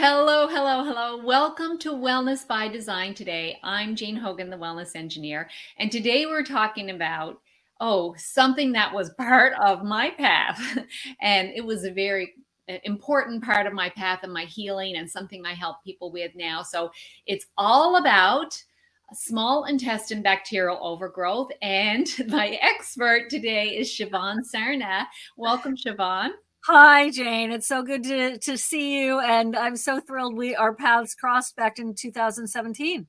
Hello, hello, hello. Welcome to Wellness by Design today. I'm Jane Hogan, the wellness engineer, and today we're talking about something that was part of my path. And it was a very important part of my path and my healing and something I help people with now. So it's all about small intestine bacterial overgrowth. And my expert today is Shivan Sarna. Welcome, Shivan. Hi, Jane. It's so good to see you. And I'm so thrilled our paths crossed back in 2017.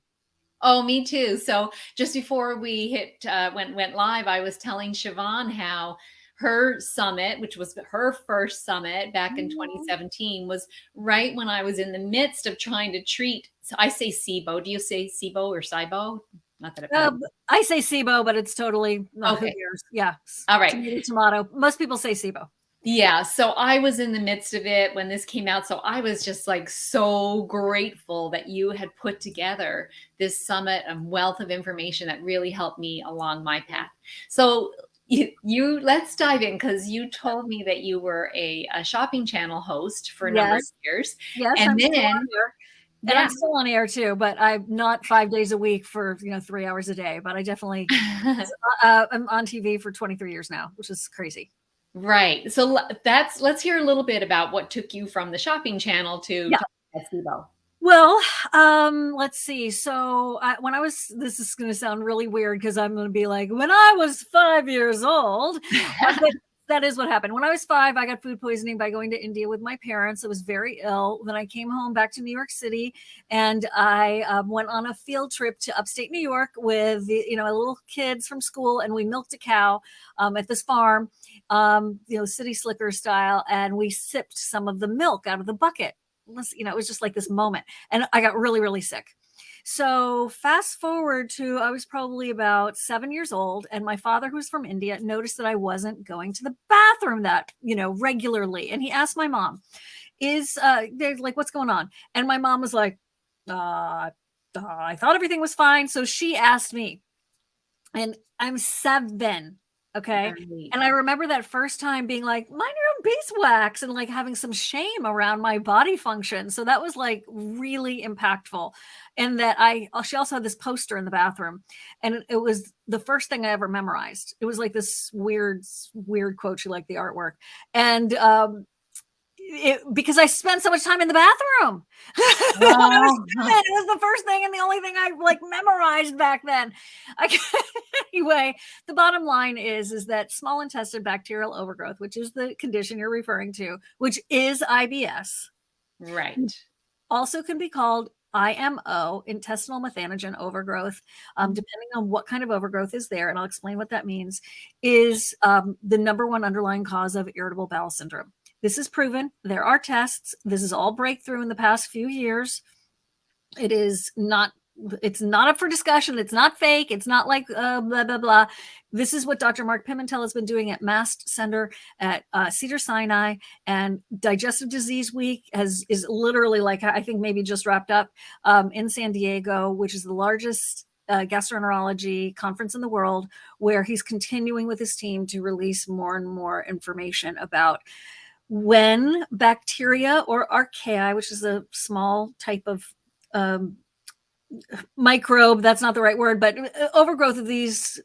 Oh, me too. So just before we went live, I was telling Siobhan how her summit, which was her first summit back in 2017, was right when I was in the midst of trying to treat. So I say SIBO. Do you say SIBO or SIBO? Not that it matters. I say SIBO, but it's totally not Okay. who cares. Yeah. All right. Tomato. Most people say SIBO. Yeah, so I was in the midst of it when this came out. So I was just like so grateful that you had put together this summit and wealth of information that really helped me along my path. So you let's dive in because you told me that you were a shopping channel host for a number of years. Yes, And I'm still then on air. And yeah. I'm still on air too, but I'm not 5 days a week for 3 hours a day. But I definitely I'm on TV for 23 years now, which is crazy. Right. So let's hear a little bit about what took you from the shopping channel to SIBO. Well, let's see. So this is going to sound really weird because I'm going to be like, when I was 5 years old, that is what happened. When I was 5, I got food poisoning by going to India with my parents. I was very ill. Then I came home back to New York City, and I went on a field trip to upstate New York with little kids from school, and we milked a cow at this farm, city slicker style, and we sipped some of the milk out of the bucket. It was just like this moment, and I got really, really sick. So fast forward to, I was probably about 7 years old, and my father, who's from India, noticed that I wasn't going to the bathroom regularly. And he asked my mom, there's like, what's going on? And my mom was like, I thought everything was fine. So she asked me, and I'm 7. Okay. Right. And I remember that first time being like, mind your own beeswax, and like having some shame around my body function. So that was like really impactful. And that she also had this poster in the bathroom, and it was the first thing I ever memorized. It was like this weird quote. She liked the artwork. And, because I spent so much time in the bathroom. It was the first thing and the only thing I memorized back then. Anyway, the bottom line is that small intestine bacterial overgrowth, which is the condition you're referring to, which is IBS, right, also can be called IMO, intestinal methanogen overgrowth, depending on what kind of overgrowth is there, and I'll explain what that means, is the number one underlying cause of irritable bowel syndrome. This is proven. There are tests. This is all breakthrough in the past few years. It's not up for discussion. It's not fake. It's not like blah, blah, blah. This is what Dr. Mark Pimentel has been doing at Mast Center at Cedars-Sinai, and Digestive Disease Week is literally, like, I think maybe just wrapped up in San Diego, which is the largest gastroenterology conference in the world, where he's continuing with his team to release more and more information about when bacteria or archaea, which is a small type of microbe, that's not the right word, but overgrowth of these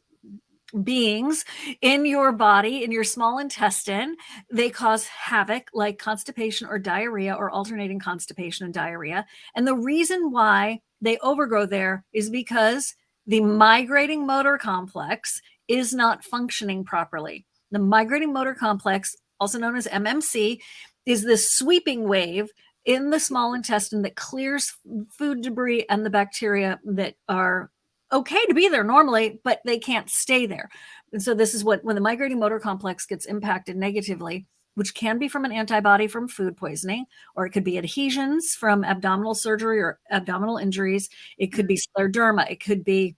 beings in your body, in your small intestine, they cause havoc, like constipation or diarrhea, or alternating constipation and diarrhea. And the reason why they overgrow there is because the migrating motor complex is not functioning properly. The migrating motor complex, also known as MMC, is this sweeping wave in the small intestine that clears food debris and the bacteria that are okay to be there normally, but they can't stay there. And so this is when the migrating motor complex gets impacted negatively, which can be from an antibody from food poisoning, or it could be adhesions from abdominal surgery or abdominal injuries. It could be scleroderma. It could be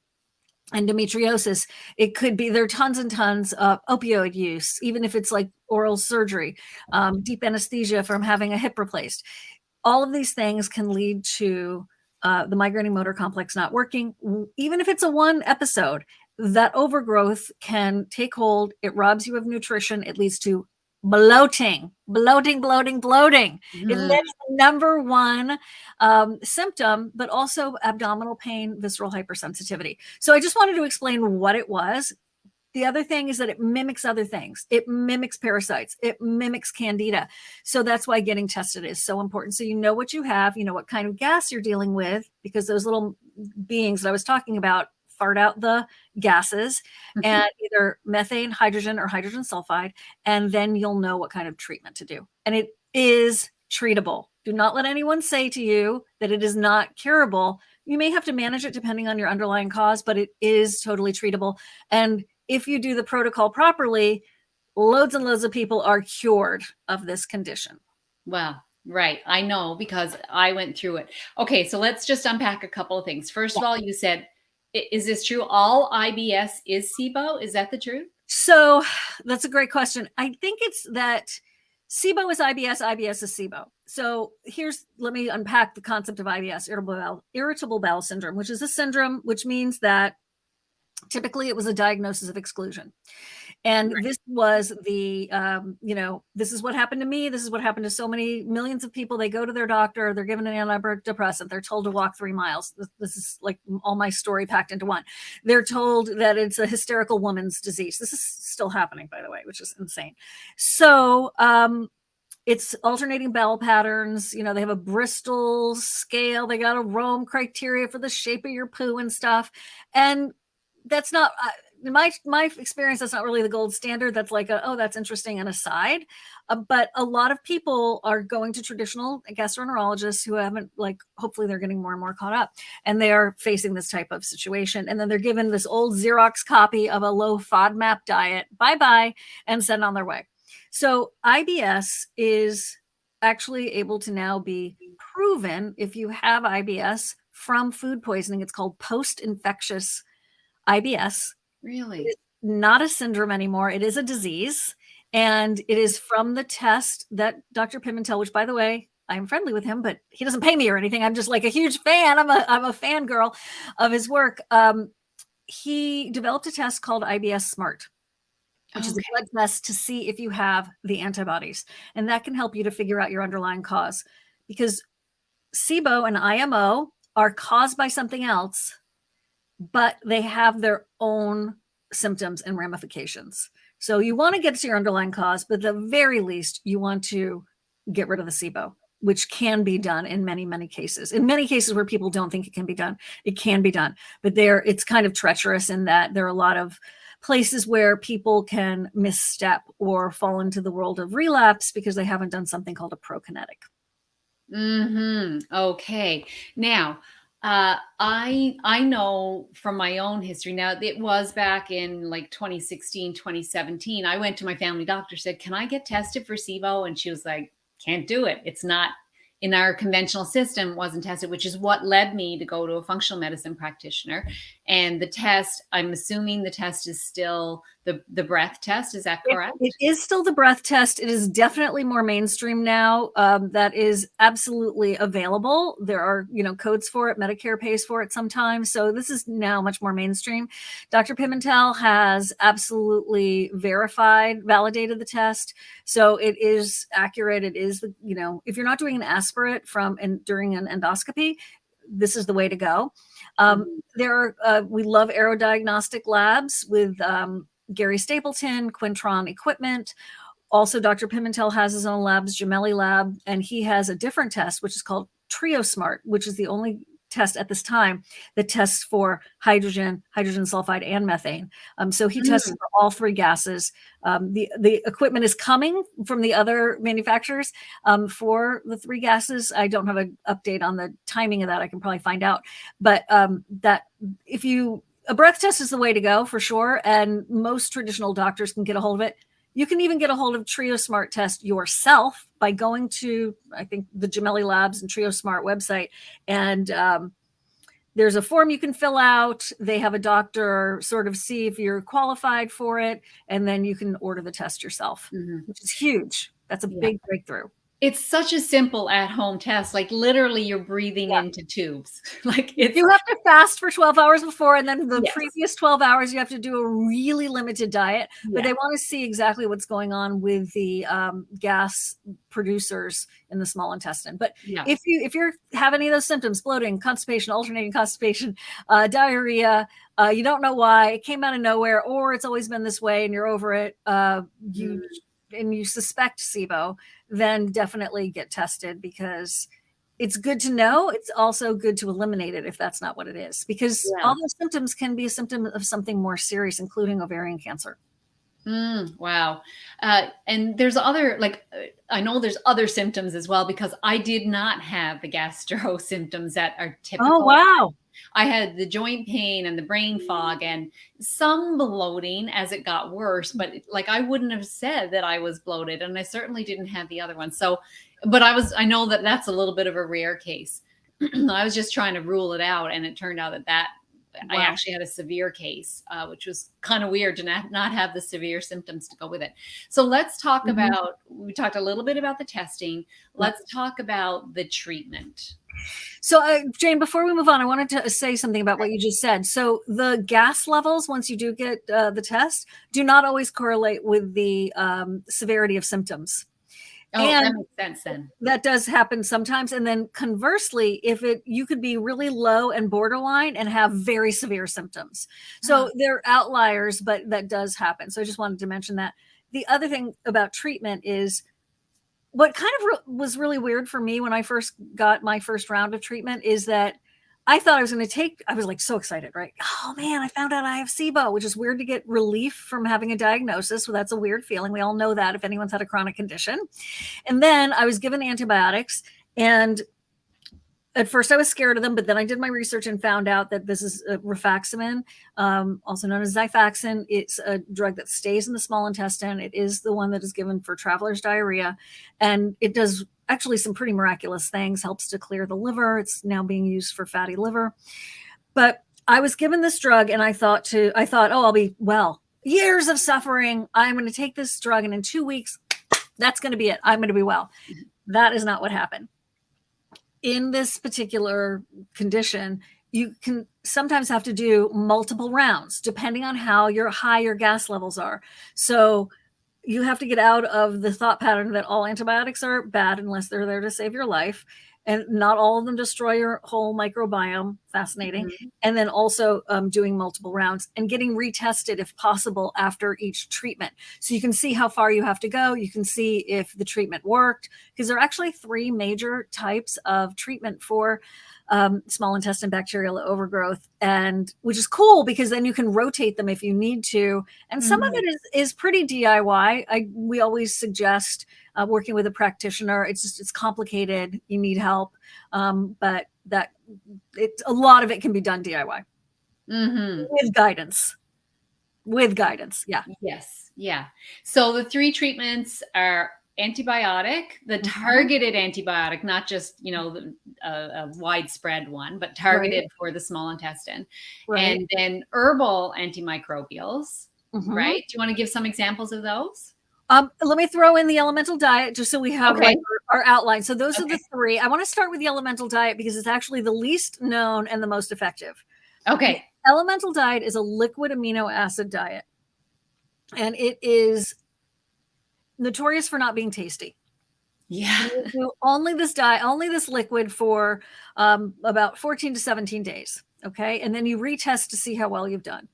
endometriosis. It could be, there are tons and tons of opioid use, even if it's like oral surgery, deep anesthesia from having a hip replaced. All of these things can lead to the migrating motor complex not working. Even if it's a one episode, that overgrowth can take hold. It robs you of nutrition. It leads to bloating. Bloating. It Mhm. is the number one symptom, but also abdominal pain, visceral hypersensitivity. So I just wanted to explain what it was. The other thing is that it mimics other things. It mimics parasites. It mimics candida. So that's why getting tested is so important. So you know what you have, you know what kind of gas you're dealing with, because those little beings that I was talking about fart out the gases and either methane, hydrogen, or hydrogen sulfide. And then you'll know what kind of treatment to do. And it is treatable. Do not let anyone say to you that it is not curable. You may have to manage it depending on your underlying cause, but it is totally treatable. And if you do the protocol properly, loads and loads of people are cured of this condition. Wow. Right. I know because I went through it. Okay. So let's just unpack a couple of things. First of all, you said, is this true? All IBS is SIBO? Is that the truth? So that's a great question. I think it's that SIBO is IBS, IBS is SIBO. So let me unpack the concept of IBS, irritable bowel syndrome, which is a syndrome, which means that typically it was a diagnosis of exclusion. And Right. this was this is what happened to me. This is what happened to so many millions of people. They go to their doctor, they're given an antidepressant, they're told to walk 3 miles. This is like all my story packed into one. They're told that it's a hysterical woman's disease. This is still happening, by the way, which is insane. So, it's alternating bowel patterns. You know, they have a Bristol scale. They got a Rome criteria for the shape of your poo and stuff. And that's not my experience. That's not really the gold standard. That's like oh, that's interesting and aside. But a lot of people are going to traditional gastroenterologists who haven't, hopefully they're getting more and more caught up, and they are facing this type of situation. And then they're given this old Xerox copy of a low FODMAP diet, bye, and sent on their way. So IBS is actually able to now be proven if you have IBS from food poisoning. It's called post-infectious IBS. Really? It's not a syndrome anymore. It is a disease. And it is from the test that Dr. Pimentel, which, by the way, I'm friendly with him, but he doesn't pay me or anything. I'm just like a huge fan. I'm a fangirl of his work. He developed a test called IBS Smart, which is a blood test to see if you have the antibodies. And that can help you to figure out your underlying cause, because SIBO and IMO are caused by something else, but they have their own symptoms and ramifications. So you want to get to your underlying cause, but at the very least, you want to get rid of the SIBO, which can be done in many, many cases. In many cases where people don't think it can be done, it can be done. But it's kind of treacherous in that there are a lot of places where people can misstep or fall into the world of relapse because they haven't done something called a prokinetic. Okay. Now, I know from my own history. Now, it was back in like 2016, 2017. I went to my family doctor, said, "Can I get tested for SIBO?" And she was like, "Can't do it. It's not in our conventional system, wasn't tested," which is what led me to go to a functional medicine practitioner. And the test, I'm assuming the test is still the breath test. Is that correct? It is still the breath test. It is definitely more mainstream now. That is absolutely available. There are, codes for it. Medicare pays for it sometimes. So this is now much more mainstream. Dr. Pimentel has absolutely validated the test. So it is accurate. It is, if you're not doing an aspirate during an endoscopy, this is the way to go. We love aerodiagnostic labs with Gary Stapleton, Quintron equipment. Also, Dr. Pimentel has his own labs, Gemelli Lab, and he has a different test, which is called Trio Smart, which is the only test at this time that tests for hydrogen sulfide, and methane. So he tests for all 3 gases. The equipment is coming from the other manufacturers for the 3 gases. I don't have an update on the timing of that. I can probably find out. But a breath test is the way to go for sure. And most traditional doctors can get a hold of it. You can even get a hold of Trio Smart test yourself by going to, I think, the Gemelli Labs and Trio Smart website. And there's a form you can fill out. They have a doctor sort of see if you're qualified for it. And then you can order the test yourself, which is huge. That's a big breakthrough. It's such a simple at-home test. Like literally you're breathing into tubes. Like it's You have to fast for 12 hours before, and then the yes. previous 12 hours, you have to do a really limited diet. But Yeah. they want to see exactly what's going on with the gas producers in the small intestine. But Yeah. if you have any of those symptoms, bloating, constipation, alternating constipation, diarrhea, you don't know why, it came out of nowhere, or it's always been this way and you're over it, you suspect SIBO, then definitely get tested, because it's good to know. It's also good to eliminate it if that's not what it is, because all those symptoms can be a symptom of something more serious, including ovarian cancer. Wow. And there's other, like, I know there's other symptoms as well, because I did not have the gastro symptoms that are typical. Oh, wow. I had the joint pain and the brain fog and some bloating as it got worse, but like I wouldn't have said that I was bloated, and I certainly didn't have the other one. So, but I know that that's a little bit of a rare case. I was just trying to rule it out, and it turned out that I actually had a severe case, which was kind of weird to not have the severe symptoms to go with it. So let's talk about, we talked a little bit about the testing. Let's talk about the treatment. So, Jane, before we move on, I wanted to say something about what you just said. So the gas levels, once you do get the test, do not always correlate with the severity of symptoms. Oh, and that makes sense then. That does happen sometimes. And then conversely, you could be really low and borderline and have very severe symptoms. So they're outliers, but that does happen. So I just wanted to mention that. The other thing about treatment is, what kind of was really weird for me when I first got my first round of treatment is that I thought I was going to I was like so excited, right? Oh man, I found out I have SIBO, which is weird to get relief from having a diagnosis. So that's a weird feeling. We all know that if anyone's had a chronic condition. And then I was given antibiotics, and at first I was scared of them, but then I did my research and found out that this is rifaximin, also known as Xifaxan. It's a drug that stays in the small intestine. It is the one that is given for traveler's diarrhea, and it does actually some pretty miraculous things, helps to clear the liver. It's now being used for fatty liver. But I was given this drug, and I thought, oh, I'll be well. Years of suffering. I'm going to take this drug, and in 2 weeks, that's going to be it. I'm going to be well. That is not what happened. In this particular condition, you can sometimes have to do multiple rounds depending on how high your gas levels are. So you have to get out of the thought pattern that all antibiotics are bad unless they're there to save your life. And not all of them destroy your whole microbiome. Fascinating. And then also doing multiple rounds and getting retested if possible after each treatment. So you can see how far you have to go. You can see if the treatment worked, because there are actually 3 major types of treatment for small intestine bacterial overgrowth, and which is cool because then you can rotate them if you need to. And some of it is pretty DIY. We always suggest working with a practitioner. It's complicated. You need help, but a lot of it can be done DIY with guidance. Yeah. Yes. Yeah. So the 3 treatments are antibiotic, the targeted antibiotic, not just, a widespread one, but targeted for the small intestine. And then herbal antimicrobials, right? Do you want to give some examples of those? Let me throw in the elemental diet just so we have our outline. So those are the 3. I want to start with the elemental diet because it's actually the least known and the most effective. Okay. The elemental diet is a liquid amino acid diet, and it is notorious for not being tasty. Yeah. Only this liquid for about 14 to 17 days. Okay. And then you retest to see how well you've done.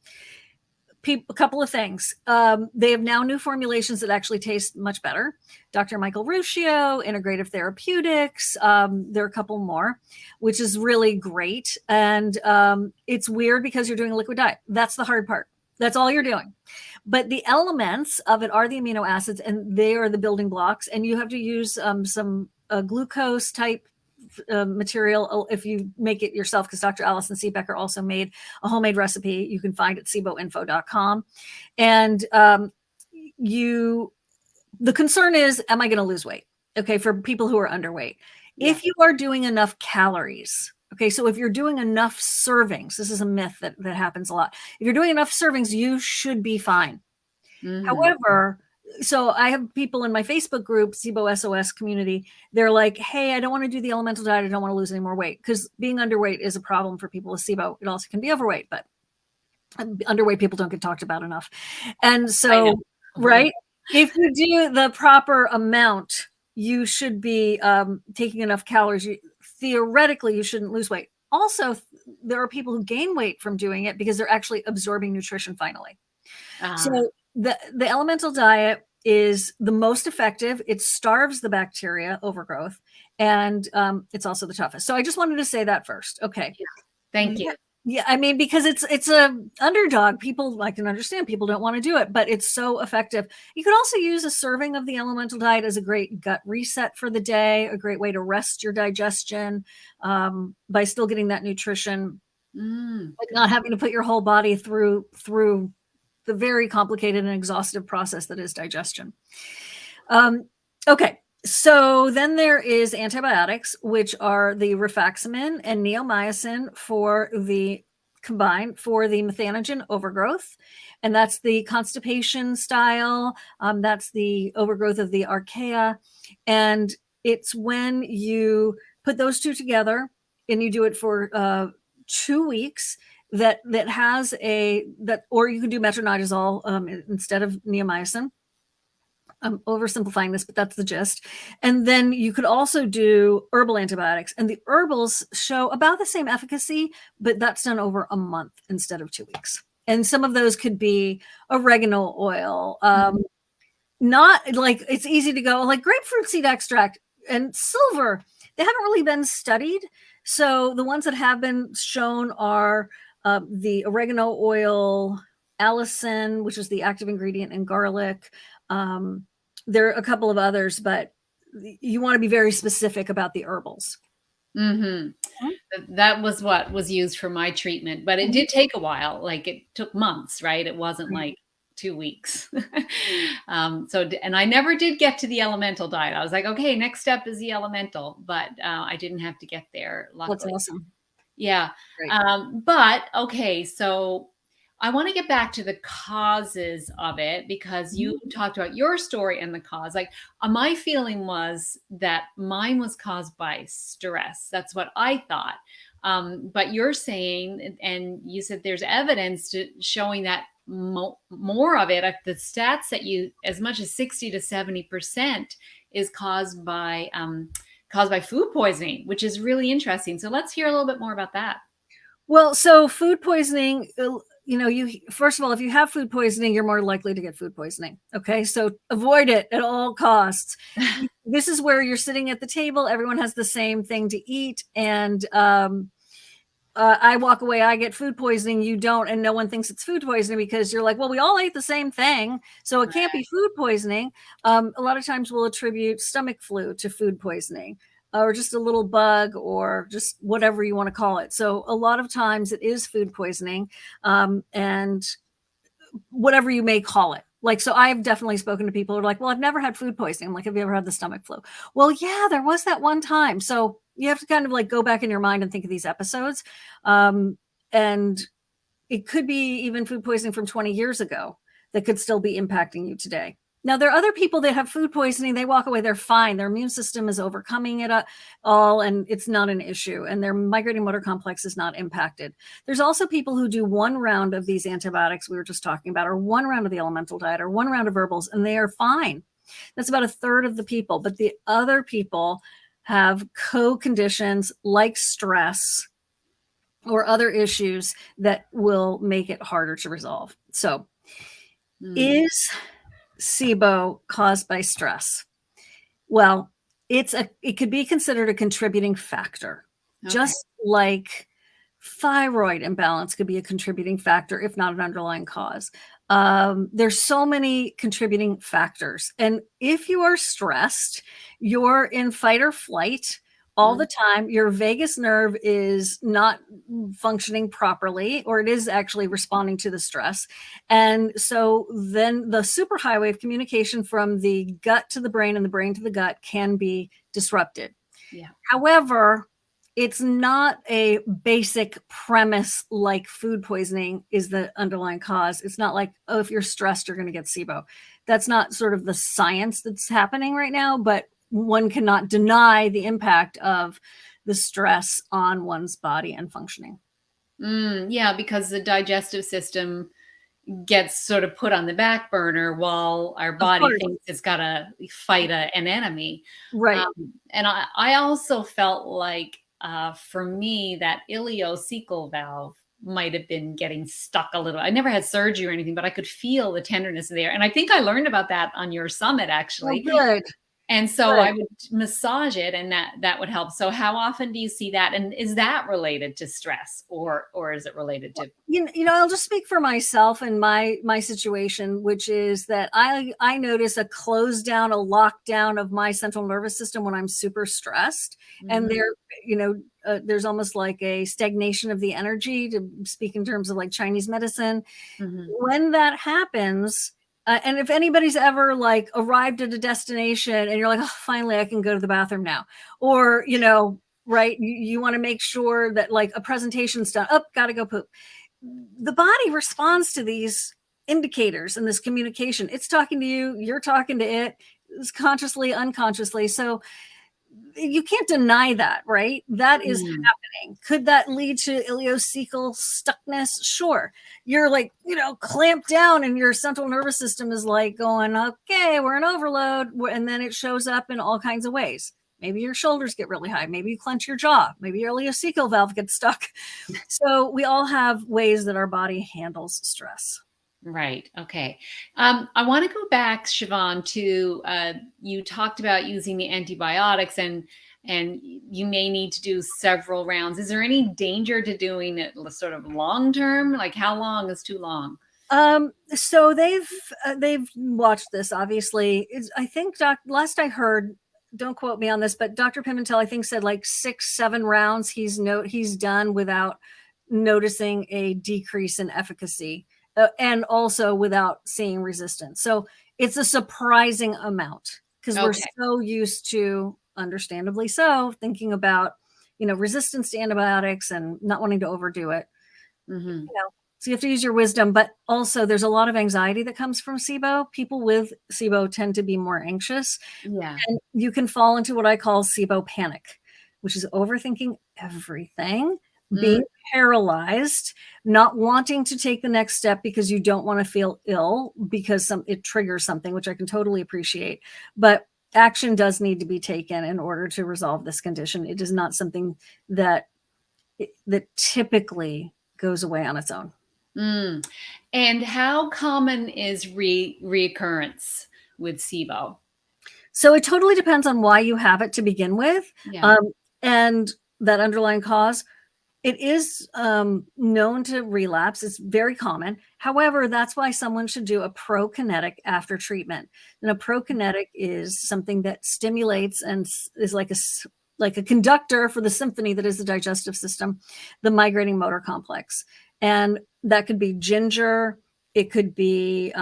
A couple of things. They have now new formulations that actually taste much better. Dr. Michael Ruscio, Integrative Therapeutics. There are a couple more, which is really great. And it's weird because you're doing a liquid diet. That's the hard part. That's all you're doing. But the elements of it are the amino acids, and they are the building blocks. And you have to use some glucose type material if you make it yourself, because Dr. Allison Seebecker also made a homemade recipe. You can find it at siboinfo.com. And the concern is, am I going to lose weight? Okay, for people who are underweight. Yeah. If you are doing enough calories, okay, so if you're doing enough servings, this is a myth that happens a lot. If you're doing enough servings, you should be fine. However, so I have people in my Facebook group, SIBO SOS community. They're like, hey, I don't want to do the elemental diet. I don't want to lose any more weight, because being underweight is a problem for people with SIBO. It also can be overweight, but underweight people don't get talked about enough. And so, right, if you do the proper amount, you should be taking enough calories. Theoretically, you shouldn't lose weight. Also, there are people who gain weight from doing it because they're actually absorbing nutrition finally. So the elemental diet is the most effective. It starves the bacteria overgrowth, and it's also the toughest. So I just wanted to say that first. Okay. Yeah. Thank you. Yeah, I mean, because it's a underdog. People, I can understand people don't want to do it, but it's so effective. You could also use a serving of the elemental diet as a great gut reset for the day, a great way to rest your digestion by still getting that nutrition, like not having to put your whole body through the very complicated and exhaustive process that is digestion. Okay. So then there is antibiotics, which are the rifaximin and neomycin for the combined for the methanogen overgrowth. And that's the constipation style. That's the overgrowth of the archaea. And it's when you put those two together and you do it for 2 weeks, that has or you can do metronidazole instead of neomycin. I'm oversimplifying this, but that's the gist. And then you could also do herbal antibiotics, and the herbals show about the same efficacy, but that's done over a month instead of 2 weeks. And some of those could be oregano oil. Not like, it's easy to go like grapefruit seed extract and silver. They haven't really been studied. So the ones that have been shown are the oregano oil, allicin, which is the active ingredient in garlic. There are a couple of others, but you want to be very specific about the herbals. That was what was used for my treatment, but it did take a while. Like it took months, right? It wasn't like 2 weeks. And I never did get to the elemental diet. I was like, okay, next step is the elemental, but I didn't have to get there. Luckily. That's awesome. Yeah. But okay, so I want to get back to the causes of it, because you talked about your story and the cause. Like my feeling was that mine was caused by stress. That's what I thought. But you're saying, and you said there's evidence showing that more of it, the stats that as much as 60 to 70% is caused by food poisoning, which is really interesting. So let's hear a little bit more about that. Well, so food poisoning, first of all, if you have food poisoning, you're more likely to get food poisoning. Okay. So avoid it at all costs. This is where you're sitting at the table. Everyone has the same thing to eat. And I walk away, I get food poisoning, you don't, and no one thinks it's food poisoning because you're like, well, we all ate the same thing, so it can't be food poisoning. A lot of times we'll attribute stomach flu to food poisoning, or just a little bug, or just whatever you want to call it. So a lot of times it is food poisoning, and whatever you may call it. Like, so I've definitely spoken to people who are like, well, I've never had food poisoning. I'm like, have you ever had the stomach flu? Well, yeah, there was that one time. So you have to kind of like go back in your mind and think of these episodes. And it could be even food poisoning from 20 years ago that could still be impacting you today. Now, there are other people that have food poisoning. They walk away, they're fine. Their immune system is overcoming it all, and it's not an issue. And their migrating motor complex is not impacted. There's also people who do one round of these antibiotics we were just talking about, or one round of the elemental diet, or one round of herbals, and they are fine. That's about a third of the people. But the other people have co-conditions like stress or other issues that will make it harder to resolve. So is SIBO caused by stress? Well, it could be considered a contributing factor, just like thyroid imbalance could be a contributing factor, if not an underlying cause. There's so many contributing factors. And if you are stressed, you're in fight or flight all the time. Your vagus nerve is not functioning properly, or it is actually responding to the stress. And so then the superhighway of communication from the gut to the brain and the brain to the gut can be disrupted. Yeah. However, it's not a basic premise like food poisoning is the underlying cause. It's not like, oh, if you're stressed, you're going to get SIBO. That's not sort of the science that's happening right now, but one cannot deny the impact of the stress on one's body and functioning. Yeah, because the digestive system gets sort of put on the back burner while our Of body course. thinks it's got to fight an enemy. Right. And I also felt like for me, that ileocecal valve might have been getting stuck a little. I never had surgery or anything, but I could feel the tenderness there. And I think I learned about that on your summit, Oh, actually. good. And so Good. I would massage it, and that would help. So how often do you see that? And is that related to stress, or is it related to? I'll just speak for myself and my situation, which is that I notice a close down, a lockdown of my central nervous system when I'm super stressed, and Mhm, there's almost like a stagnation of the energy, to speak in terms of like Chinese medicine. mhm. When that happens, and if anybody's ever like arrived at a destination and you're like, oh, finally I can go to the bathroom now, or right, you want to make sure that like a presentation's done, oh, gotta go poop. The body responds to these indicators and this communication. It's talking to you, you're talking to it, consciously, unconsciously. So you can't deny that, right? That is Mm. happening. Could that lead to ileocecal stuckness? Sure. You're like, clamped down, and your central nervous system is like going, okay, we're in overload. And then it shows up in all kinds of ways. Maybe your shoulders get really high. Maybe you clench your jaw. Maybe your ileocecal valve gets stuck. So we all have ways that our body handles stress. Right. Okay. I want to go back, Shivan, to you talked about using the antibiotics, and you may need to do several rounds. Is there any danger to doing it sort of long term? Like how long is too long? So they've watched this. Obviously, I think last I heard, don't quote me on this, but Dr. Pimentel, I think, said like 6-7 rounds he's done without noticing a decrease in efficacy, and also without seeing resistance. So it's a surprising amount, because we're Okay. so used to, understandably so, thinking about resistance to antibiotics and not wanting to overdo it. Hmm. So you have to use your wisdom, but also there's a lot of anxiety that comes from SIBO. People with SIBO tend to be more anxious, Yeah. and you can fall into what I call SIBO panic, which is overthinking everything, Mm. being paralyzed, not wanting to take the next step because you don't want to feel ill because it triggers something, which I can totally appreciate. But action does need to be taken in order to resolve this condition. It is not something that typically goes away on its own. Mm. And how common is reoccurrence with SIBO? So it totally depends on why you have it to begin with, Yeah. um, and that underlying cause. It is known to relapse. It's very common. However, that's why someone should do a prokinetic after treatment. And a prokinetic is something that stimulates and is like a conductor for the symphony that is the digestive system, the migrating motor complex. And that could be ginger. It could be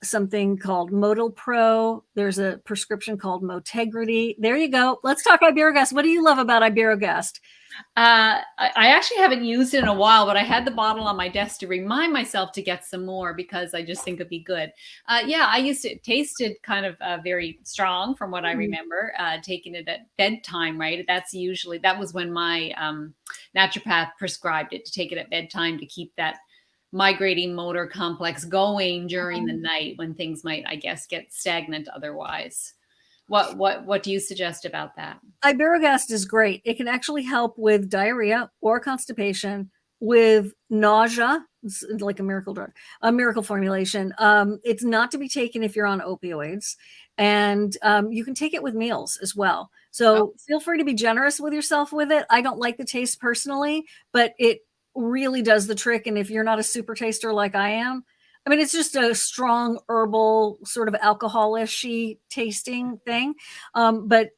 something called Modal Pro. There's a prescription called Motegrity. There you go. Let's talk Iberogast. What do you love about Iberogast? I actually haven't used it in a while, but I had the bottle on my desk to remind myself to get some more because I just think it'd be good. Yeah, I used it. It tasted kind of very strong from what I remember. Taking it at bedtime, right? That was when my naturopath prescribed it, to take it at bedtime to keep that migrating motor complex going during the night when things might, I guess, get stagnant otherwise. What do you suggest about that? Iberogast is great. It can actually help with diarrhea or constipation, with nausea. It's like a miracle drug, a miracle formulation. It's not to be taken if you're on opioids, and you can take it with meals as well. Oh, So feel free to be generous with yourself with it. I don't like the taste personally, but it really does the trick. And if you're not a super taster like I am, I mean, it's just a strong herbal, sort of alcoholish-y tasting thing. But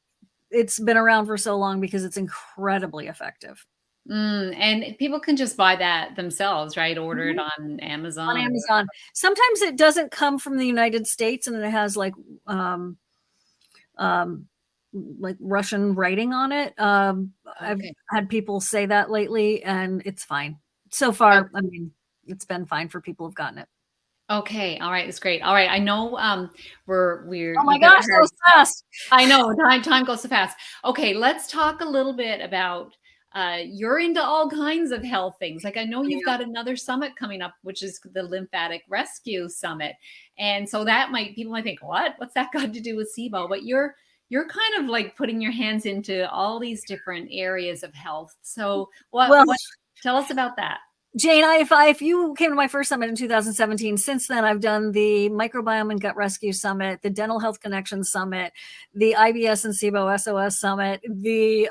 it's been around for so long because it's incredibly effective. And people can just buy that themselves, right? Order it Mhm. on On Amazon or Amazon. Sometimes it doesn't come from the United States, and it has um, um, like Russian writing on it. I've okay. had people say that lately, and it's fine. So Okay. far, I mean, it's been fine for people who've gotten it. Okay. All right. It's great. All right. I know we're Oh my you've got a gosh, that hard. was fast. I know time goes so fast. Okay, let's talk a little bit about you're into all kinds of health things. Like I know I you've am. got another summit coming up, which is the Lymphatic Rescue Summit. And so that might people might think, what's that got to do with SIBO? But you're kind of like putting your hands into all these different areas of health. So Well, what tell us about that? Jane, if you came to my first summit in 2017, since then I've done the Microbiome and Gut Rescue Summit, the Dental Health Connection Summit, the IBS and SIBO SOS Summit, the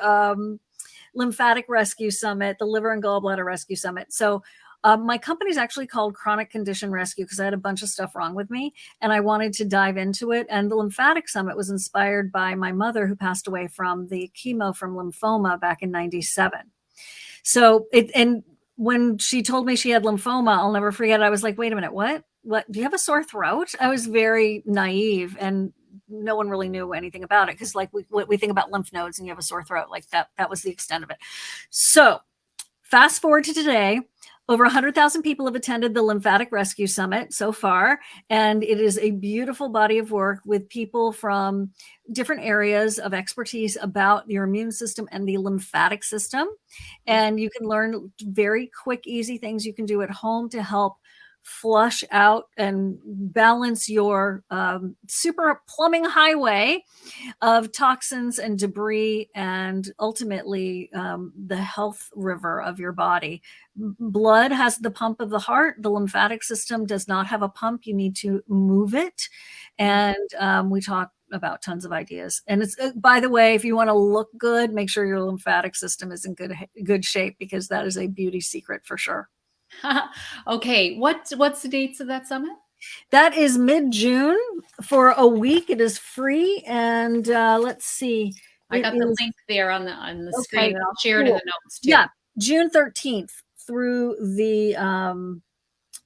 Lymphatic Rescue Summit, the Liver and Gallbladder Rescue Summit. So my company's actually called Chronic Condition Rescue because I had a bunch of stuff wrong with me and I wanted to dive into it. And the Lymphatic Summit was inspired by my mother who passed away from the chemo from lymphoma back in 97. So when she told me she had lymphoma, I'll never forget. I was like, wait a minute, what? What? Do you have a sore throat? I was very naive and no one really knew anything about it because like we think about lymph nodes and you have a sore throat, like that was the extent of it. So fast forward to today, over 100,000 people have attended the Lymphatic Rescue Summit so far, and it is a beautiful body of work with people from different areas of expertise about your immune system and the lymphatic system. And you can learn very quick, easy things you can do at home to help flush out and balance your super plumbing highway of toxins and debris and ultimately the health river of your body. Blood has the pump of the heart. The lymphatic system does not have a pump. You need to move it. And we talk about tons of ideas. And it's, by the way, if you want to look good, make sure your lymphatic system is in good shape because that is a beauty secret for sure. Okay, what's the dates of that summit? That is mid-June for a week. It is free. And let's see. I got the is, link there on the screen, okay, and I'll share it in cool. the notes too. Yeah, June 13th through the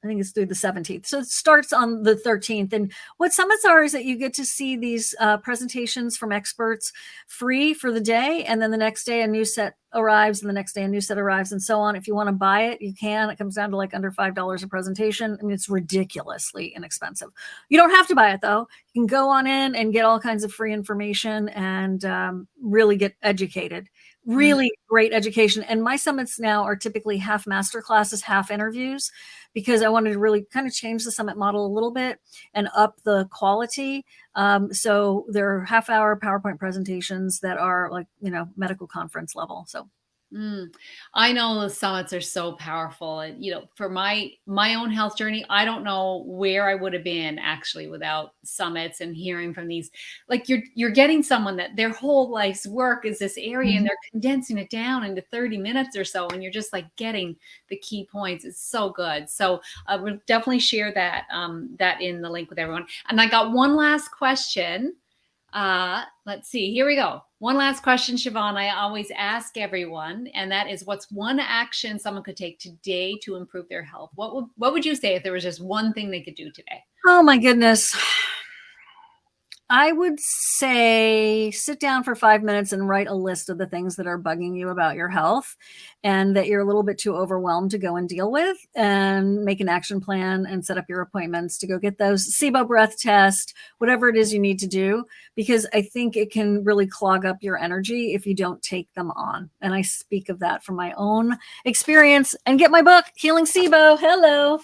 I think it's through the 17th. So it starts on the 13th. And what summits are is that you get to see these presentations from experts free for the day. And then the next day a new set arrives and the next day a new set arrives and so on. If you want to buy it, you can. It comes down to like under $5 a presentation. I mean, it's ridiculously inexpensive. You don't have to buy it though. You can go on in and get all kinds of free information and really get educated. Really great education. And my summits now are typically half master classes, half interviews, because I wanted to really kind of change the summit model a little bit and up the quality. So there are half-hour PowerPoint presentations that are like, medical conference level. So I know the summits are so powerful, and for my own health journey, I don't know where I would have been actually without summits and hearing from these. Like you're getting someone that their whole life's work is this area, and they're condensing it down into 30 minutes or so, and you're just like getting the key points. It's so good. So I would definitely share that that in the link with everyone. And I got one last question. Let's see. Here we go. One last question, Shivan. I always ask everyone, and that is, what's one action someone could take today to improve their health? What would you say if there was just one thing they could do today? oh my goodness. I would say sit down for 5 minutes and write a list of the things that are bugging you about your health and that you're a little bit too overwhelmed to go and deal with, and make an action plan and set up your appointments to go get those SIBO breath test, whatever it is you need to do, because I think it can really clog up your energy if you don't take them on. And I speak of that from my own experience. And get my book, Healing SIBO. Hello.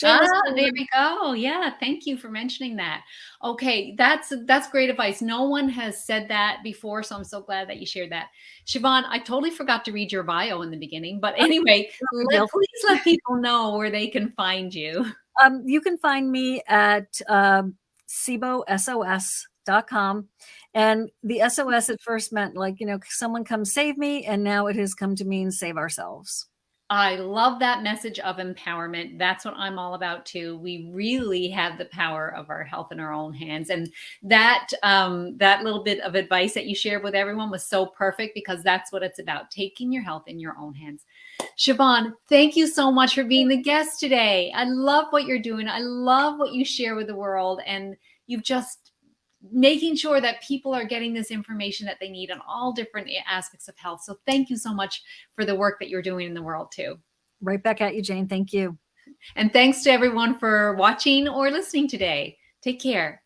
There we go. Yeah, thank you for mentioning that. Okay, that's great advice. No one has said that before, so I'm so glad that you shared that. Shivan, I totally forgot to read your bio in the beginning, but anyway, please let people know where they can find you. You can find me at SIBOSOS.com. And the SOS at first meant like, someone come save me. And now it has come to mean save ourselves. I love that message of empowerment. That's what I'm all about too. We really have the power of our health in our own hands. And that that little bit of advice that you shared with everyone was so perfect, because that's what it's about, taking your health in your own hands. Shivan, thank you so much for being the guest today. I love what you're doing. I love what you share with the world. And you've just making sure that people are getting this information that they need on all different aspects of health. So thank you so much for the work that you're doing in the world too. Right back at you, Jane. Thank you. And thanks to everyone for watching or listening today. Take care.